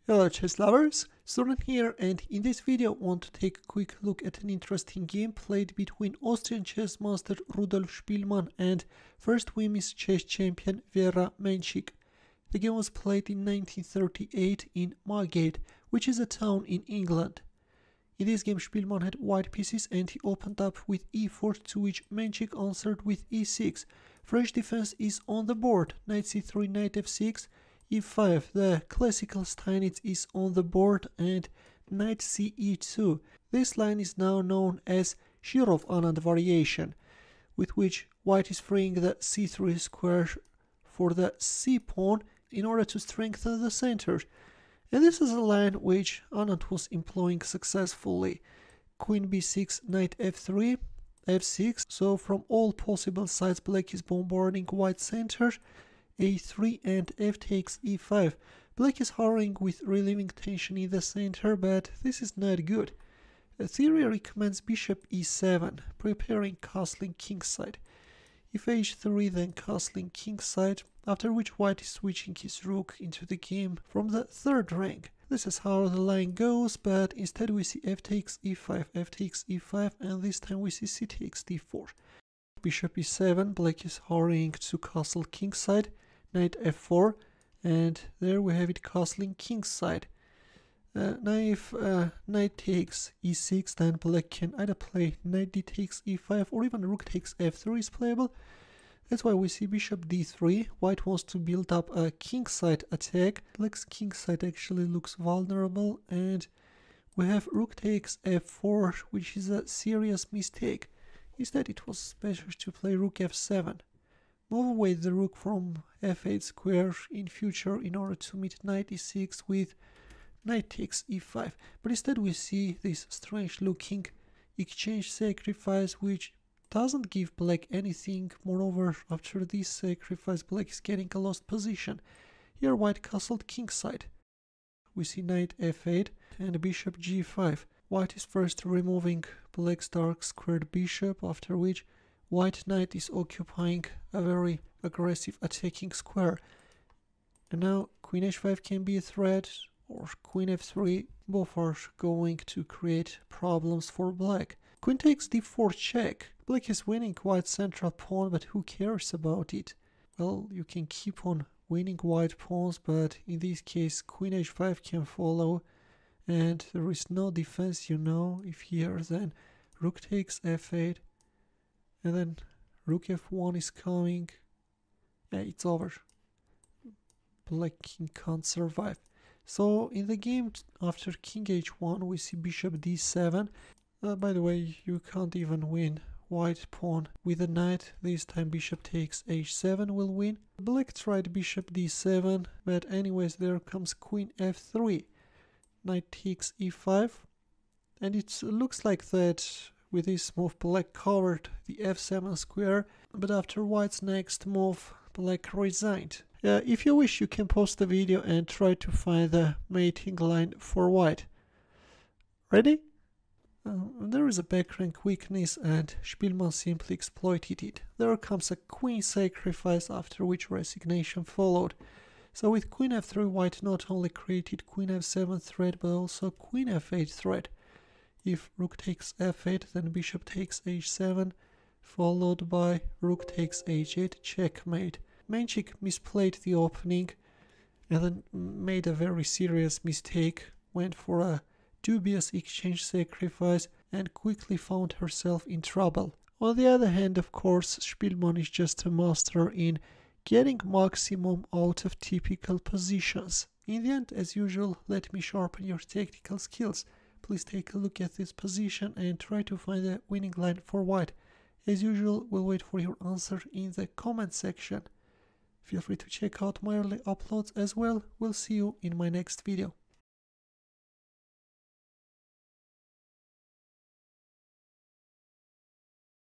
Hello chess lovers, Student here, and in this video I want to take a quick look at an interesting game played between Austrian chess master Rudolf Spielmann and first women's chess champion Vera Menchik. The game was played in 1938 in Margate, which is a town in England. In this game Spielmann had white pieces and he opened up with e4, to which Menchik answered with e6. Fresh defense is on the board, Nc3 Nf6, e5, the classical Steinitz is on the board, and knight ce2. This line is now known as Shirov Anand variation, with which white is freeing the c3 square for the c pawn in order to strengthen the center. And this is a line which Anand was employing successfully. Queen b6, knight f3, f6, so from all possible sides black is bombarding white center, a3 and f takes e5. Black is hurrying with relieving tension in the center, but this is not good. Theory recommends bishop e7, preparing castling kingside. If h3, then castling kingside, after which white is switching his rook into the game from the third rank. This is how the line goes, but instead we see f takes e5, f takes e5, and this time we see c takes d4. Bishop e7, black is hurrying to castle kingside, knight f4, and there we have it, castling kingside. Now if knight takes e6, then black can either play knight d takes e5 or even rook takes f3 is playable. That's why we see bishop d3. White wants to build up a kingside attack. Black's kingside actually looks vulnerable, and we have rook takes f4, which is a serious mistake. Instead it was better to play rook f7. Move away the rook from f8 square in future in order to meet knight e6 with knight takes e5. But instead we see this strange looking exchange sacrifice, which doesn't give black anything. Moreover, after this sacrifice black is getting a lost position. Here white castled kingside. We see knight f8 and bishop g5. White is first removing black's dark squared bishop, after which white knight is occupying a very aggressive attacking square. And now queen h5 can be a threat, or queen f3. Both are going to create problems for black. Queen takes d4 check. Black is winning white central pawn, but who cares about it? Well, you can keep on winning white pawns, but in this case queen h5 can follow, and there is no defense, you know. If here, then rook takes f8, and then rook f1 is coming. Yeah, it's over. Black king can't survive. So in the game after king h1 we see bishop d7. By the way, you can't even win white pawn with a knight. This time bishop takes h7 will win. Black tried bishop d7, but anyways there comes queen f3. Knight takes e5, and it looks like that with this move black covered the f7 square, but after white's next move black resigned. If you wish you can pause the video and try to find the mating line for white. Ready? There is a backrank weakness and Spielmann simply exploited it. There comes a queen sacrifice, after which resignation followed. So with queen f3 white not only created queen f7 threat but also queen f8 threat. If rook takes f8, then bishop takes h7, followed by rook takes h8, checkmate. Menchik misplayed the opening and then made a very serious mistake, went for a dubious exchange sacrifice and quickly found herself in trouble. On the other hand, of course, Spielmann is just a master in getting maximum out of typical positions. In the end, as usual, let me sharpen your tactical skills. Please take a look at this position and try to find the winning line for white. As usual, we'll wait for your answer in the comment section. Feel free to check out my early uploads as well. We'll see you in my next video.